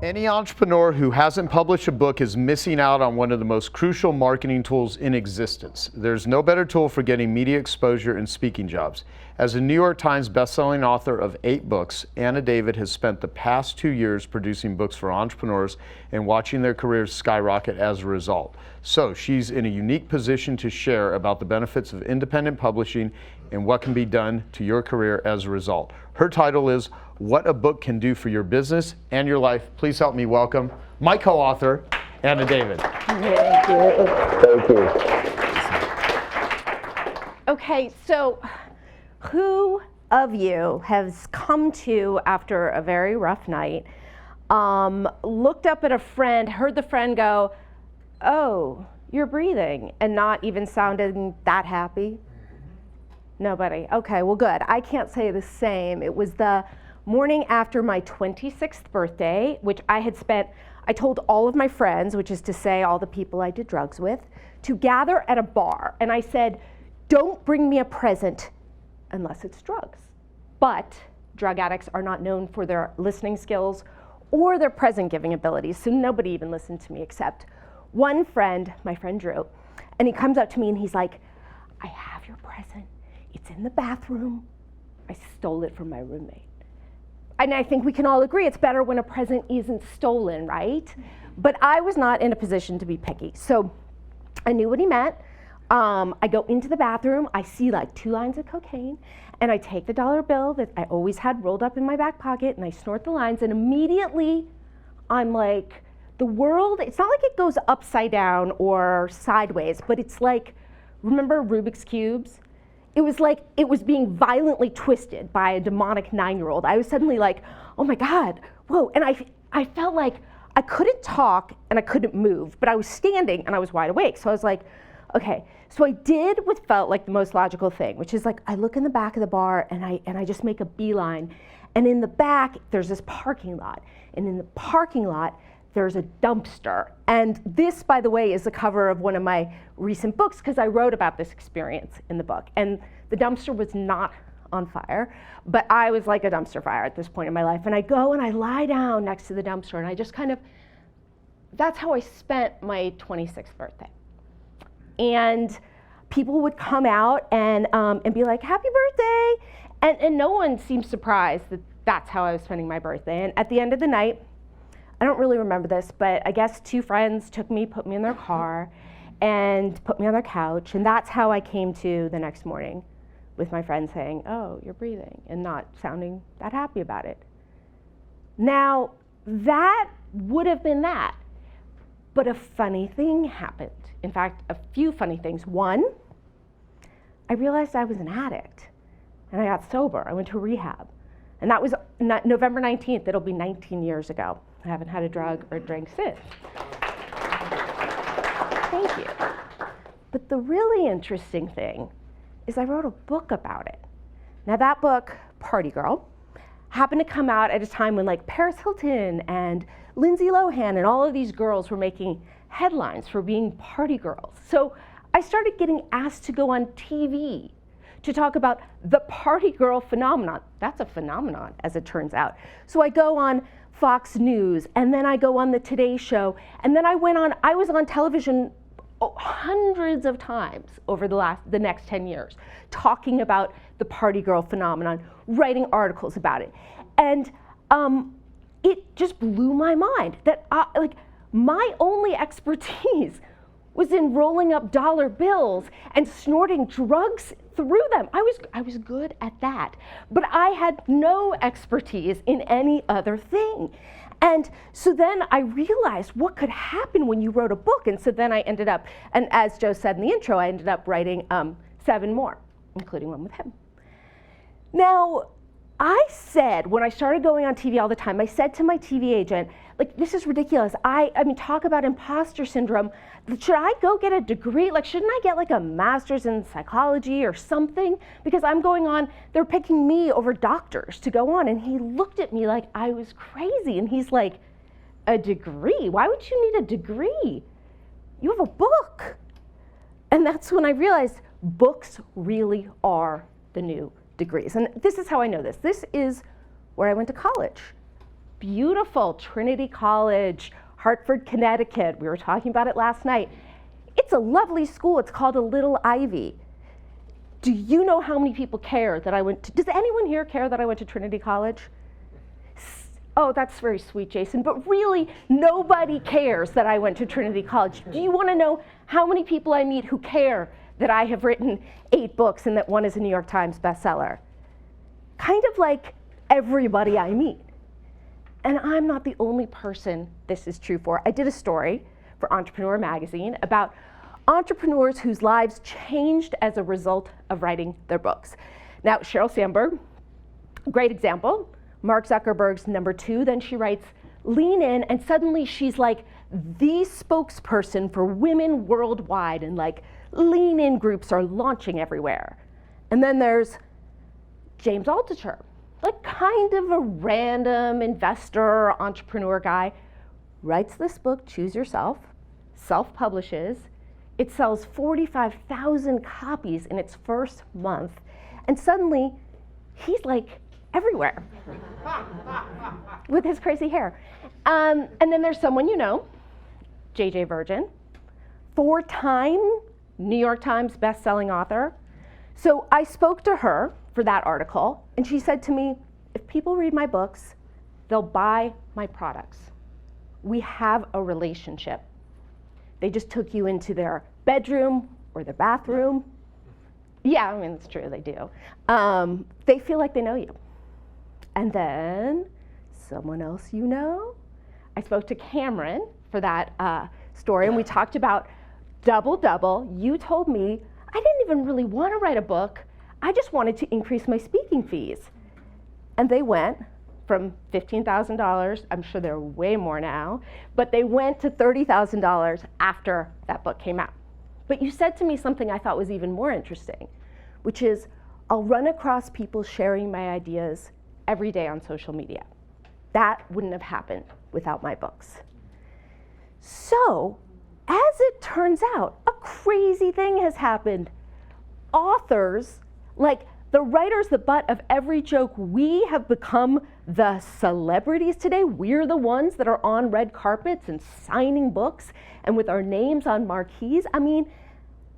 Any entrepreneur who hasn't published a book is missing out on one of the most crucial marketing tools in existence. There's no better tool for getting media exposure and speaking jobs. As a New York Times bestselling author of 8 books, Anna David has spent the past 2 years producing books for entrepreneurs and watching their careers skyrocket as a result. So she's in a unique position to share about the benefits of independent publishing and what can be done to your career as a result. Her title is What a Book Can Do for Your Business and Your Life. Please help me welcome my co-author, Anna David. Thank you. Thank you. Okay, so who of you has come to after a very rough night, looked up at a friend, heard the friend go, "Oh, you're breathing," and not even sounding that happy? Nobody. Okay, well good. I can't say the same. It was the morning after my 26th birthday, which I told all of my friends, which is to say all the people I did drugs with, to gather at a bar. And I said, don't bring me a present unless it's drugs. But drug addicts are not known for their listening skills or their present giving abilities. So nobody even listened to me except one friend, my friend Drew. And he comes up to me and he's like, I have your present. It's in the bathroom. I stole it from my roommate. And I think we can all agree it's better when a present isn't stolen, right? But I was not in a position to be picky. So I knew what he meant. I go into the bathroom, I see like 2 lines of cocaine, and I take the dollar bill that I always had rolled up in my back pocket, and I snort the lines, and immediately I'm like, the world, it's not like it goes upside down or sideways, but it's like, remember Rubik's Cubes? It was like it was being violently twisted by a demonic 9-year-old. I was suddenly like, oh my God, whoa. And I felt like I couldn't talk and I couldn't move, but I was standing and I was wide awake. So I was like, okay. So I did what felt like the most logical thing, which is like, I look in the back of the bar and I just make a beeline. And in the back, there's this parking lot. And in the parking lot, there's a dumpster. And this, by the way, is the cover of one of my recent books because I wrote about this experience in the book. And the dumpster was not on fire, but I was like a dumpster fire at this point in my life. And I go and I lie down next to the dumpster and I just that's how I spent my 26th birthday. And people would come out and be like, happy birthday. And no one seemed surprised that that's how I was spending my birthday. And at the end of the night, I don't really remember this, but I guess 2 friends took me, put me in their car, and put me on their couch. And that's how I came to the next morning with my friend saying, oh, you're breathing, and not sounding that happy about it. Now, that would have been that. But a funny thing happened. In fact, a few funny things. One, I realized I was an addict, and I got sober. I went to rehab. And that was November 19th. It'll be 19 years ago. I haven't had a drug or a drink since. Thank you. But the really interesting thing is I wrote a book about it. Now that book, Party Girl, happened to come out at a time when like Paris Hilton and Lindsay Lohan and all of these girls were making headlines for being party girls. So I started getting asked to go on TV to talk about the party girl phenomenon. That's a phenomenon, as it turns out. So I go on Fox News, and then I go on the Today Show, and then I was on television hundreds of times over the next 10 years, talking about the party girl phenomenon, writing articles about it. And it just blew my mind that my only expertise was in rolling up dollar bills and snorting drugs through them. I was good at that, but I had no expertise in any other thing. And so then I realized what could happen when you wrote a book. And so then I ended up, and as Joe said in the intro, I ended up writing 7 more, including one with him. Now, I said, when I started going on TV all the time, I said to my TV agent, like, this is ridiculous. I mean, talk about imposter syndrome. Should I go get a degree? Like, shouldn't I get like a master's in psychology or something? Because I'm going on, they're picking me over doctors to go on. And he looked at me like I was crazy. And he's like, a degree? Why would you need a degree? You have a book. And that's when I realized books really are the new degrees. And this is how I know this. This is where I went to college. beautiful Trinity College, Hartford, Connecticut. We were talking about it last night. It's a lovely school. It's called a Little Ivy. Do you know how many people care that I went to, does anyone here care that I went to Trinity College? Oh, that's very sweet, Jason, but really nobody cares that I went to Trinity College. Do you want to know how many people I meet who care that I have written 8 books and that one is a New York Times bestseller? Kind of like everybody I meet. And I'm not the only person this is true for. I did a story for Entrepreneur Magazine about entrepreneurs whose lives changed as a result of writing their books. Now, Sheryl Sandberg, great example. Mark Zuckerberg's #2, then she writes Lean In, and suddenly she's like the spokesperson for women worldwide, and like Lean In groups are launching everywhere. And then there's James Altucher, like kind of a random investor, entrepreneur guy, writes this book, Choose Yourself, self-publishes. It sells 45,000 copies in its first month, and suddenly he's like everywhere with his crazy hair. And then there's someone you know, J.J. Virgin, 4-time New York Times best-selling author. So I spoke to her for that article, and she said to me, if people read my books, they'll buy my products. We have a relationship. They just took you into their bedroom or their bathroom. Yeah, I mean, it's true, they do. They feel like they know you. And then someone else you know, I spoke to Cameron for that story, and we talked about double. You told me I didn't even really want to write a book. I just wanted to increase my speaking fees. And they went from $15,000, I'm sure there are way more now, but they went to $30,000 after that book came out. But you said to me something I thought was even more interesting, which is I'll run across people sharing my ideas every day on social media. That wouldn't have happened without my books. So, as it turns out, a crazy thing has happened. Authors, like the writers, the butt of every joke, we have become the celebrities today. We're the ones that are on red carpets and signing books and with our names on marquees. I mean,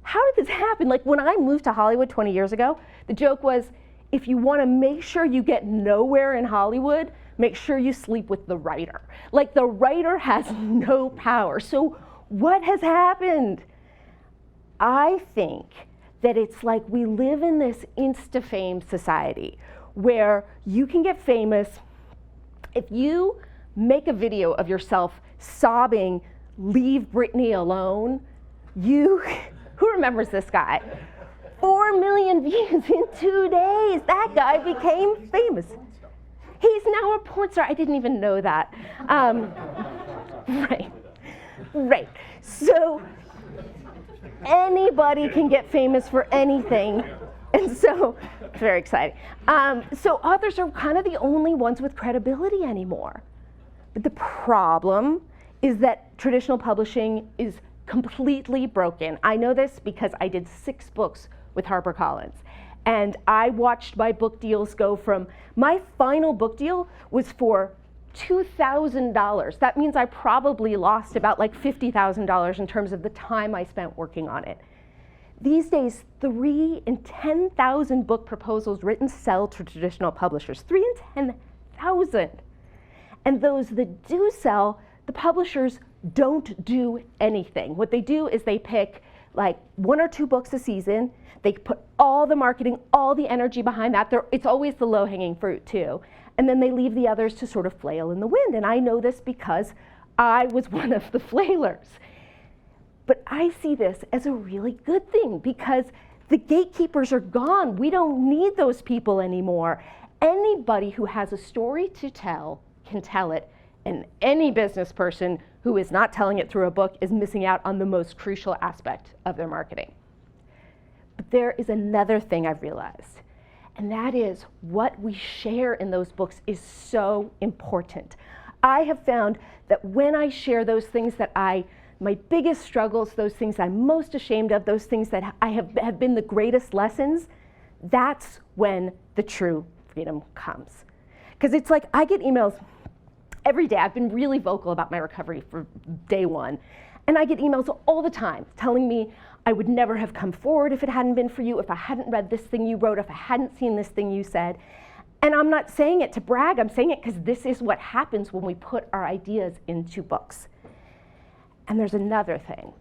how did this happen? Like when I moved to Hollywood 20 years ago, the joke was, if you want to make sure you get nowhere in Hollywood, make sure you sleep with the writer. Like the writer has no power. So what has happened? I think that it's like we live in this insta-fame society where you can get famous. If you make a video of yourself sobbing, leave Britney alone, who remembers this guy? 4 million views in 2 days. That guy became famous. He's now a porn star. I didn't even know that. Right. So anybody can get famous for anything. And so, it's very exciting. So authors are kind of the only ones with credibility anymore. But the problem is that traditional publishing is completely broken. I know this because I did 6 books with HarperCollins. And I watched my book deals go from, my final book deal was for $2,000. That means I probably lost about like $50,000 in terms of the time I spent working on it. These days, 3 in 10,000 book proposals written sell to traditional publishers. 3 in 10,000. And those that do sell, the publishers don't do anything. What they do is they pick like 1 or 2 books a season. They put all the marketing, all the energy behind that. It's always the low-hanging fruit too. And then they leave the others to sort of flail in the wind. And I know this because I was one of the flailers. But I see this as a really good thing because the gatekeepers are gone. We don't need those people anymore. Anybody who has a story to tell can tell it. And any business person who is not telling it through a book is missing out on the most crucial aspect of their marketing. But there is another thing I've realized, and that is what we share in those books is so important. I have found that when I share those things that my biggest struggles, those things I'm most ashamed of, those things that have been the greatest lessons, that's when the true freedom comes. Because it's like I get emails every day. I've been really vocal about my recovery for day one. And I get emails all the time telling me I would never have come forward if it hadn't been for you, if I hadn't read this thing you wrote, if I hadn't seen this thing you said. And I'm not saying it to brag, I'm saying it because this is what happens when we put our ideas into books. And there's another thing.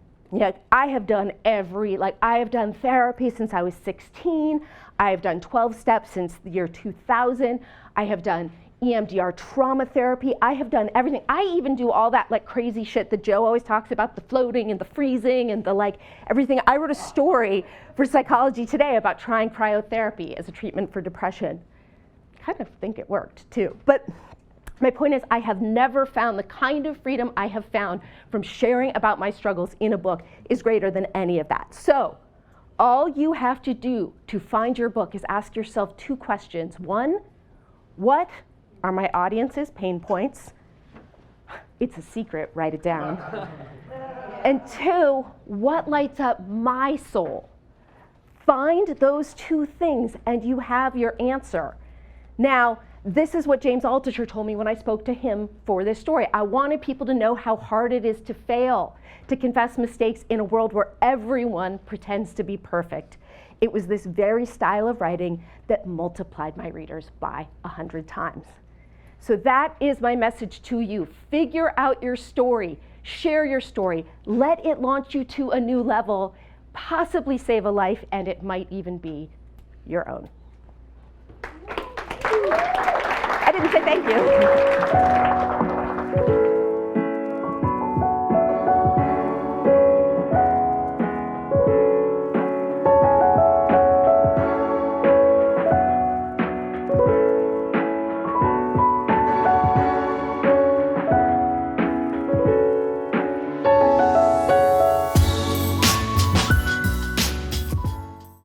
I have done I have done therapy since I was 16. I have done 12 steps since the year 2000. I have done EMDR trauma therapy. I have done everything. I even do all that like crazy shit that Joe always talks about, the floating and the freezing and the like everything. I wrote a story for Psychology Today about trying cryotherapy as a treatment for depression. I kind of think it worked too. But my point is, I have never found the kind of freedom I have found from sharing about my struggles in a book is greater than any of that. So all you have to do to find your book is ask yourself 2 questions. 1, what are my audience's pain points? It's a secret, write it down. And 2, what lights up my soul? Find those 2 things and you have your answer. Now, this is what James Altucher told me when I spoke to him for this story. I wanted people to know how hard it is to fail, to confess mistakes in a world where everyone pretends to be perfect. It was this very style of writing that multiplied my readers by 100 times. So that is my message to you. Figure out your story, share your story, let it launch you to a new level, possibly save a life, and it might even be your own. I didn't say thank you.